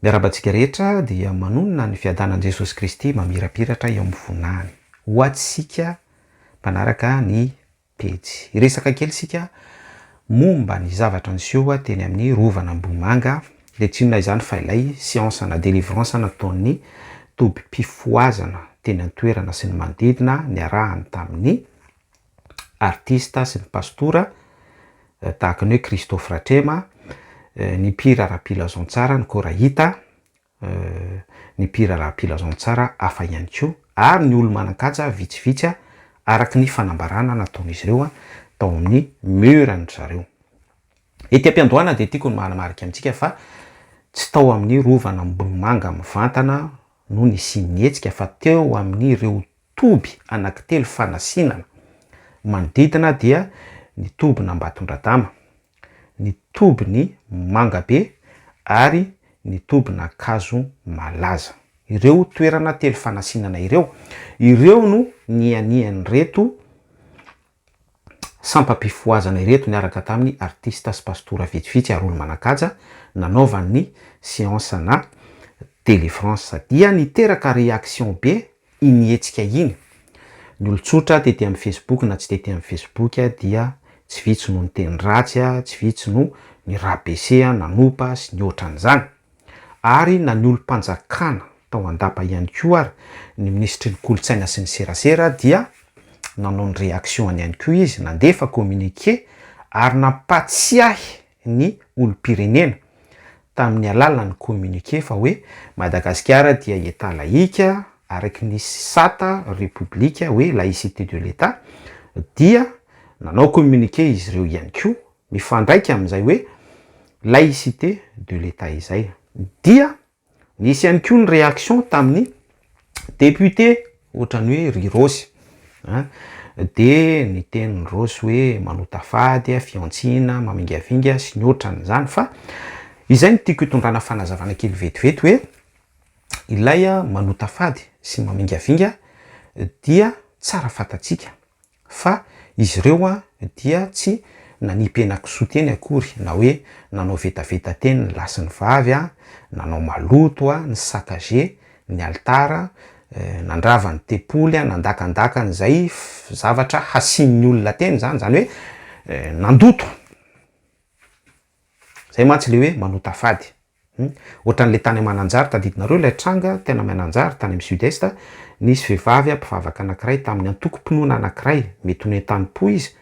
Miarabantsika rehetra dia manonona ny fiadanan'i Jesosy Kristy mamirapiratra eo amin'ny vonahany. Ho antsika mpanaraka ny pejy. Iresaka kely sika momba ny zavatra niseho teny amin'ny rovana Ambohimanga, le tsinona izany fa ilay séance na délivrance nataon'ny tobi-pifoazana teny an-toerana sy ny manodidina niarahany tamin'ny artista sy ny pastora tahaka ny hoe Christophe Ratrema, ny mpira Rapilazantsara, ny Korahita, ny mpira Rapilazantsara hafa ihany koa, ary ny olo-manan-kaja vitsivitsy araky ny fanambarana nataon'izy ireo tao amin'ny murany zareo. Ety am-piandohana dia tiako ny manamarika amintsika fa tsy tao amin'ny rovana Ambohimanga mivantana no nisian'ny hetsika fa teo amin'ireo toby anankitelo fanasinana manodidina dia ny tobina Ambatondradama, ny tobiny Mangabe ary ny tobina Kazo Malaza. Ireo toerana telo fanasinana ireo no nianian'ny reto sampam-pifoazana ireto niaraka tamin'ny artista sy pastora vitsivitsy ary olo-manan-kaja nanaovan'ny séance na délivrance dia niteraka réaction be inihetsika iny. Ny olon-tsotra tety amin'ny Facebook na tsy tety amin'ny Facebook dia tsy vitsy no niteny ratsy, tsy vitsy no ny rabese nanompa sy ny ohatran'izany. Ary na ny olo-mpanjakana tao andapa ihany koa ary ny ministry ny kolotsaina sy ny serasera dia nanao ny réaction ihany koa izy, nandefa communiqué ary nampatsiahy ny olo-pirenena tamin'ny alalan'ny communiqué fa hoe Madagasikara dia état laïque araky ny sata république hoe laïcité de l'état, dia nanao communiqué izy ireo ihany koa mifandraika amin'izay hoe laïcité de l'état izay. Dia nisy ihany koa ny réaction tamin'ny député ohatran'ny hoe Rirosy, de ny tenin'ny Rosy hoe manota fady, fiantsina, mamingavinga sy ny ohatran'izany. Fa izay no tiako hitondrana fanazavana kely vetivety hoe ilay manota fady sy mamingavinga dia tsara fatatsika fa izy ireo dia tsy nanimpenakisoa teny akory, na hoe nanao vetaveta teny ny lasy ny vavy, nanao maloto, ny saccagé ny altara, nandrava ny tepoly, nandakandaka n'izay zavatra hasian'ny olona teny zany hoe nandoto. Zay mantsy le hoe manota fady. Ohatran'le tany Mananjary tadidinareo ilay tranga tena Mananjary tany amin'ny sud-est, nisy vehivavy mpivavaka anankiray tamin'ny antoko-pinoana anankiray mety ho an-tanipo izy,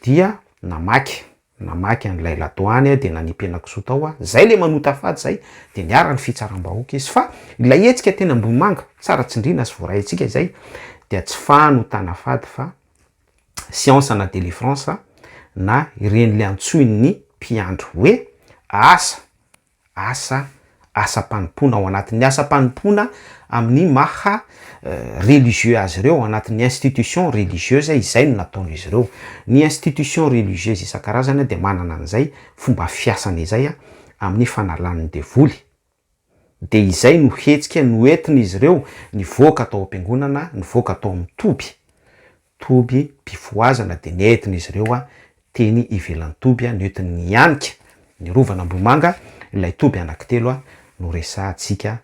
dia namaky an'ilay ladoany de nanimpenakisoa tao, zay le manota fady zay, de niara ny fitsaram-bahoaka izy. Fa ilay hetsika teny Ambohimanga tsara tsindrina sy voray antsika izay dia tsy fanotana fady fa séance na délivrance na iren'le antsoin'ny mpiandro hoe asa-panompona ao anatin'ny asa-panompona amin'ny maha religieux azy ireo, ao anatin'ny institution religieuse izay no nataon'izy ireo. Ny institution religieuse isan-karazany de manana an'izay fomba fiasana izay amin'ny fanalan'ny devoly. De izay no hetsika no entin'izy ireo nivoaka tao am-piangonana, nivoaka tao amin'ny toby mpifoazana de nentin'izy ireo teny ivelan'ny toby, nentin'ny nianika ny rovana Ambohimanga ilay toby anankitelo no resahantsika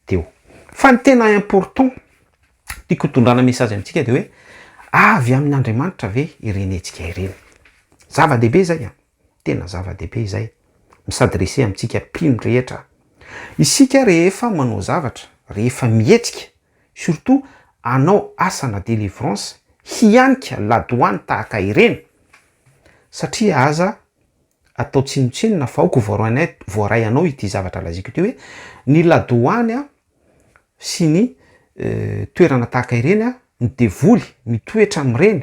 teo. Fa ny tena important tiako hitondrana message amintsika de hoe avy amin'ny Andriamanitra ve irenetsika ireny. Zava-dehibe zay, tena zava-dehibe izay, misadrese amintsika mpino rehetra. Isika rehefa manao zavatra, rehefa mihetsika, surtout anao asana délivrance, hianika ladoany tahaka ireny, satria aza atao tsinotsinona fa aoko voaray anao ity zavatra laziko ity hoe ny ladoany sy ny toerana tahaka ireny ny devoly mitoetra amin'ireny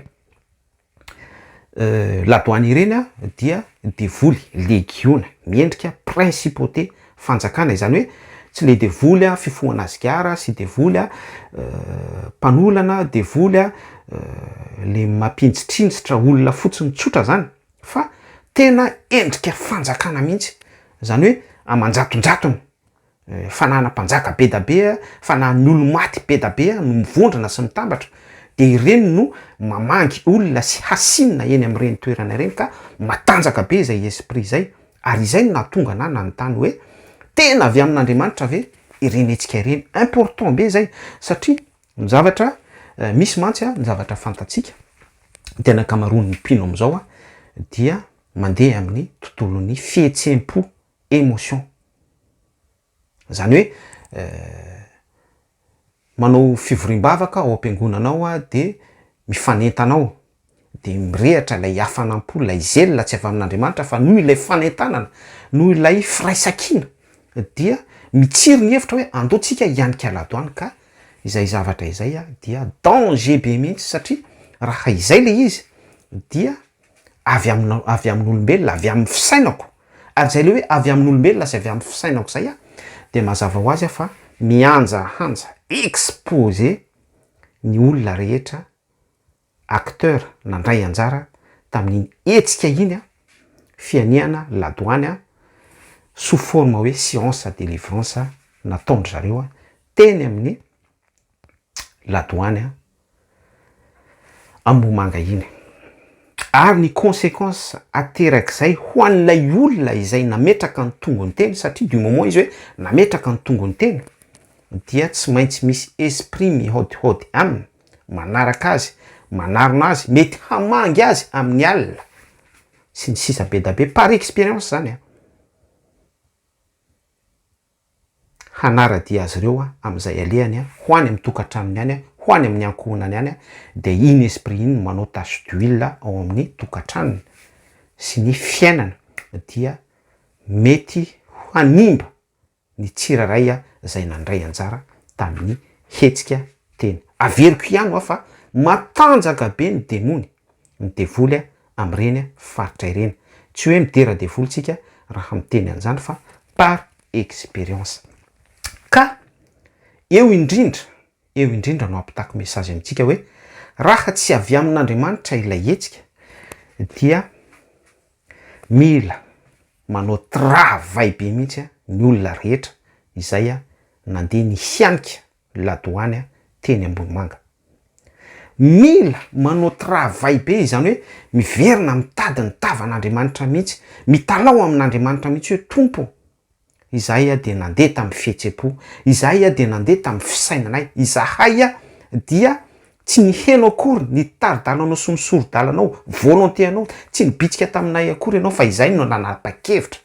ladoany ireny dia devoly légiona miendrika principauté fanjakana, izany hoe tsy le devoly fifohana zigara sy devoly mpanolana, devoly le mampinjitrindritra olona fotsiny tsotra zany, fa tena endrika fanjakana mihitsy, zany hoe amanjatonjatony, fanana mpanjaka be da be, fanan'ny olo-maty be da be no mivondrona sy mitambatra, de ireny no mamangy olona sy hasinina eny amin'ireny toerana ireny ka matanjaka be izay esprit zay, ary izay no nahatonga na nanontany hoe tena avy amin'Andriamanitra ve ireny hetsika ireny. Important be zay satria ny zavatra misy mantsy ny zavatra fantatsika tena ankamaroany mpino am'izao dia mandeha amin'ny tontolon'ny fihetsem-po émotion. Zany hoe manao fivorim-bavaka ao am-piangonanao de mifanentanao de mirehatra ilay hafanam-po, ilay zelona tsy avy amin'Andriamanitra fa noho ilay fanentanana, noho ilay firaisan-kina dia mitsiry ny hevitra hoe andeaontsika hianika ladoany ka izay zavatra izay dia danger be mihitsy satria raha izay le izy dia avy amin'olombelona, avy amin'ny fisainako. Ary zay le hoe avy amin'olombelona sy avy amin'ny fisainako zay de mazava ho azy fa mianjahanja exposé ny olona rehetra acteur nandray anjara tamin'ny hetsika iny fianiana ladoany sous forme hoe séance de délivrance nataondry zareo teny amin'ny ladoany Ambohimanga iny. Ary ny conséquence aterak'izay ho an'ilay olona izay nametraka ny tongony teny satria du moment izy hoe nametraka ny tongony teny dia tsy maintsy misy esprit mihôdihôdy aminy manaraka azy, manarona azy, mety hamangy azy amin'ny alina sy ny sisa be da be par expérience zany hanaradia azy ireo am'izay alehany ho any amin'ny tokantranony any, ho any amin'ny ankohonany any de iny esprit iny manao tache d'huile ao amin'ny tokantranony sy ny fiainana dia mety hanimba ny tsiraray zay nandray anjara tamin'ny hetsika teny. Averiko ihany fa matanjaka be ny demony ny devoly am'ireny faritra ireny. Tsy hoe midera devolitsika raha miteny an'izany fa par expérience. Ka eo indrindra no ampitako message amintsika hoe raha tsy avy amin'Andriamanitra ilay hetsika dia mila manao travail be mihitsy ny olona rehetra izay nandeha ny hianika ladoany teny Ambohimanga. Mila manao travail be izany hoe miverina mitady ny tavan'Andriamanitra mihitsy, mitalao amin'Andriamanitra mihitsy hoe tompo izahay de nandeha tamin'ny fihetsem-po, izahay de nandeha tamin'ny fisainanay, izahay dia tsy niheno akory ny taridalanao sy ny sorodalanao, volonté anao, tsy nibitsika taminay akory ianao fa izay no nanapa-kevitra.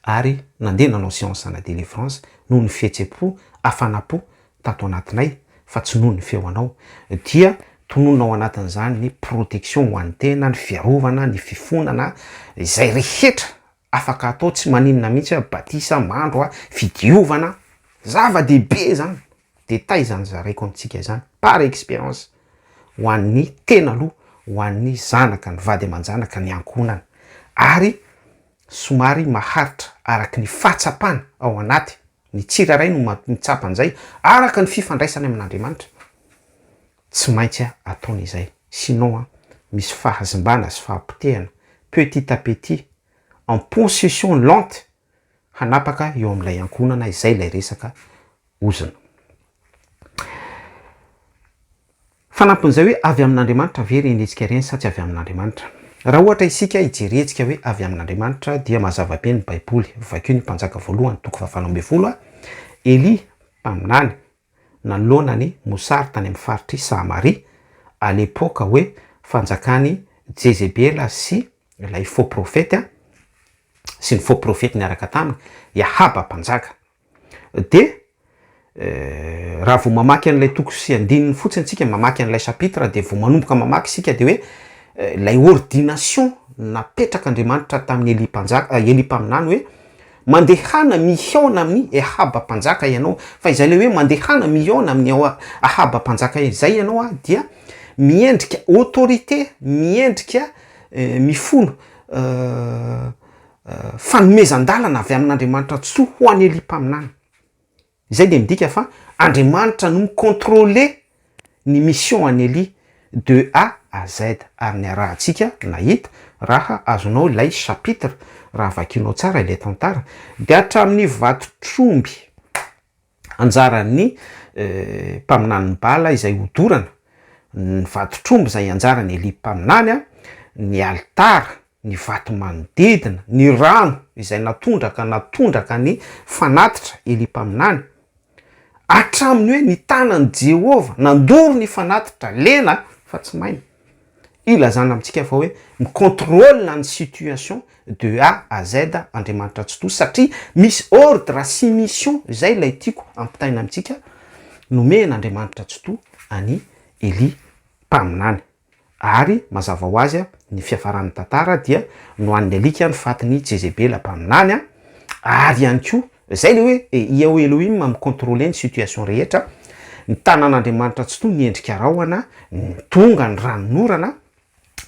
Ary nandeha nanao séance na délivrance noho ny fihetsem-po, hafanam-po tato anatinay fa tsy noho ny feonao dia tononao anatin'izany ny protection ho an'ny tena, ny fiarovana, ny fifonana izay rehetra afaka atao tsy maninona mihitsy batisa, mandro, fidiovana, zava-dehibe zany, détail zany zaraiko amintsika izany par expérience ho an'ny tena aloha, ho an'ny zanaka, ny vady aman-janaka, ny ankohonana ary somary maharitra araky ny fahatsapana ao anaty ny tsiraray no mitsapan'izay araka ny fifandraisany amin'Andriamanitra tsy maintsy ataon'izay sinon misy fahazimbana sy fahampitehana petit à petit en possession lente hanapaka eo amin'ilay ankohonana izay ilay resaka ozina. Fanampin'izay hoe avy amin'Andriamanitra ve reny hetsika ireny sa tsy avy amin'Andriamanitra? Raha ohatra isika hijery hetsika hoe avy amin'Andriamanitra dia mazava be ny baiboly vakio ny mpanjaka voalohany toko 7 Eli mpaminany nanoloana ny mosary tany amin'ny faritry Samaria à l'époque hoe fanjakany Jezebela sy ilay faux prophète sy ny faux prophète niaraka taminy Ahaba mpanjaka de raha vao mamaky an'ilay toko sy andininy fotsiny tsika mamaky an'ilay chapitre de vao manomboka mamaky sika de hoe lay ordination napetrak'Andriamanitra tamin'ny Eli mpaminany hoe mandehana mihaona amin'ny Ahaba mpanjaka ianao fa izay le hoe mandehana mihaona amin'ny Ahaba mpanjaka izay ianao dia miendrika autorité, miendrika mifono fanomezan-dalana avy amin'Andriamanitra tsoa ho an'ny Eli mpaminany. Izay de midika fa Andriamanitra no micontrôler ny mission an'ny Eli de A à Z ary ny arahantsika nahita raha azonao ilay chapitre raha vakinao tsara ilay tantara de hatramin'ny vato-tromby anjaran'ny mpaminany Bala izay hodorana ny vato-tromby izay anjarany Eli mpaminany ny altara ny vato manodidina, ny rano izay natondraka ny fanatitra Eli-paminany, atraminy hoe ny tanany Jehova nandoro ny fanatitra lena fa tsy maina. Ilazana amintsika fa hoe micontrôle ny situation de A à Z Andriamanitra tsy to, satria misy ordre sy mission zay lay tiako ampitaina amintsika nomen'Andriamanitra tsy to any Eli-paminany. Ary mazava ho azy ny fiafaran'ny tantara dia no an'ny alika ny fatiny Jezebela mpaminany ary ihany koa zay le hoe Yahweh Elohim micontrôle ny situation rehetra, ny tanan'Andriamanitra tsy to ny endrika rahona, ny tonga ny ranonorana,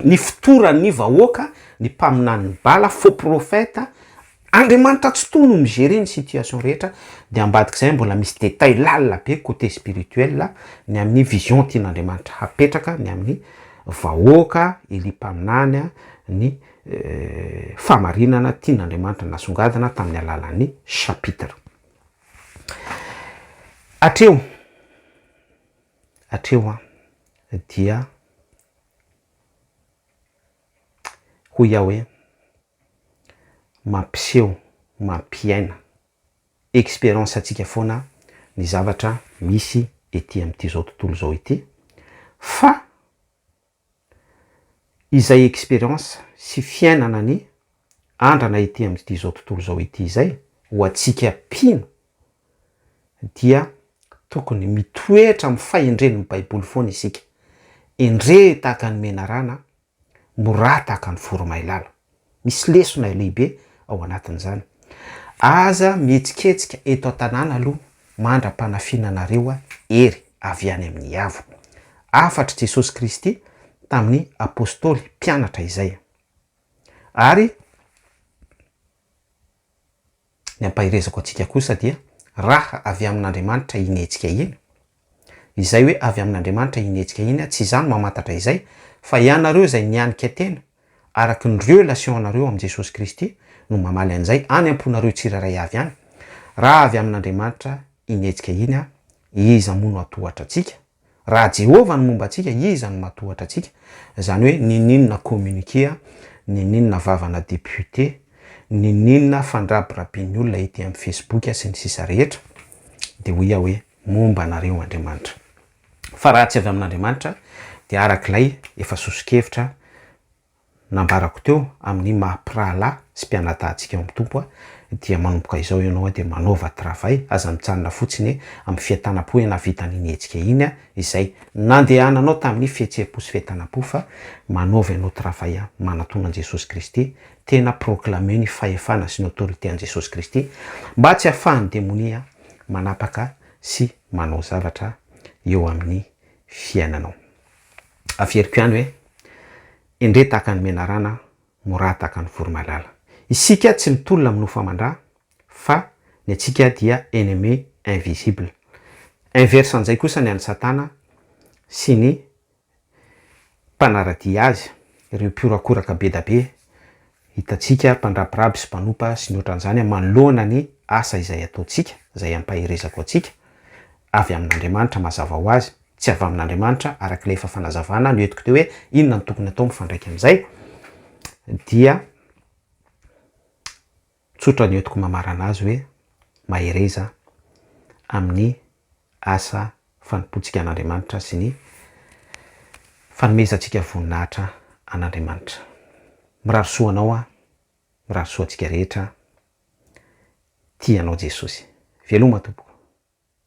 ny fitoran'ny vahoaka, ny mpaminan'ny bala, faux prophète, Andriamanitra tsy to no migérer ny situation rehetra. De ambadik'izay mbola misy détail lalina be côté spirituel ny amin'ny vision tian'Andriamanitra hapetraka ny amin'ny vahoaka Eli-paminany, ny famarinana tian'Andriamanitra nasongadina tamin'ny alalan'ny chapitre. Atreo dia ho Yahweh mampiseho, mampiaina expérience atsika foana ny zavatra misy ety amin'ity zao tontolo zao ity, fa izay expérience sy fiainana ny andrana ety amin'ity zao tontolo zao ity izay ho atsika pino dia tokony mitoetra amin'ny fahendren'ny Baiboly foana isika. Endre tahaka ny menarana, mora tahaka ny voromailala. Misy lesona lehibe ao anatin'izany. Aza mihetsiketsika eto an-tanàna aloha mandra-panafinanareo ery avy any amin'ny avo. Afatra Jesosy Kristy tamin'ny apôstôly mpianatra izay. Ary ny ampahirezako atsika kosa dia raha avy amin'Andriamanitra inetsika iny. Izay hoe avy amin'Andriamanitra inetsika iny tsy izany mamantatra izay, fa ianareo zay nianika tena araky ny relation anareo amin'ny Jesosy Kristy no mamaly an'izay any amponareo tsiraray avy any. Raha avy amin'Andriamanitra inetsika iny iza moa no atohatra atsika. Raha Jehova no momba atsika, iza no matohatra atsika. Zany hoe ninina communiqué, ninina vavana député, ninina fandrabiraben'ny olona ety amin'ny Facebook sy ny sisa rehetra, de ho ia hoe momba anareo Andriamanitra. Fa raha tsy avy amin'Andriamanitra dia arak'ilay efa sosokevitra nambarako teo amin'ny maha-pirahalahy sy mpianadahantsika eo amin'ny tompo dia manomboka izao ianao dia manaova travail aza mitsanina fotsiny amin'ny fiatanam-po navitany inetsika iny izay nandehananao tamin'ny fihetseham-po sy fiatanam-po, fa manaova ianao travail manatona Jesosy Kristy, tena proclamer ny fahefana sy ny autorité an Jesosy Kristy mba tsy ahafahan'ny démonia manapaka sy manao zavatra eo amin'ny fiainanao. Averiko ihany hoe endre tahaka ny menarana, mora tahaka ny voromalala. Isika tsy mitolona amin'ny famandrà, fa ny atsika dia ennemi invisible. Inversan'izay kosa ny an'ny Satana sy ny mpanaradia azy, ireo mpiorakoraka be da be, hitatsika mpandrapiraby sy mpanompa sy ny ohatran'izany manoloana ny asa izay ataontsika, izay ampahirezako atsika, avy amin'Andriamanitra mazava ho azy, tsy avy amin'Andriamanitra arak'ilay efa fanazavana no entiko teo hoe inona ny tokony atao mifandraika amin'izay, dia tsotra ny entiko mamarana azy hoe mahireza amin'ny asa fanompoantsika an'Andriamanitra sy ny fanomezantsika voninahitra an'Andriamanitra. Mirary soanao mirary soantsika rehetra, tianao Jesosy. Veloma tompoko.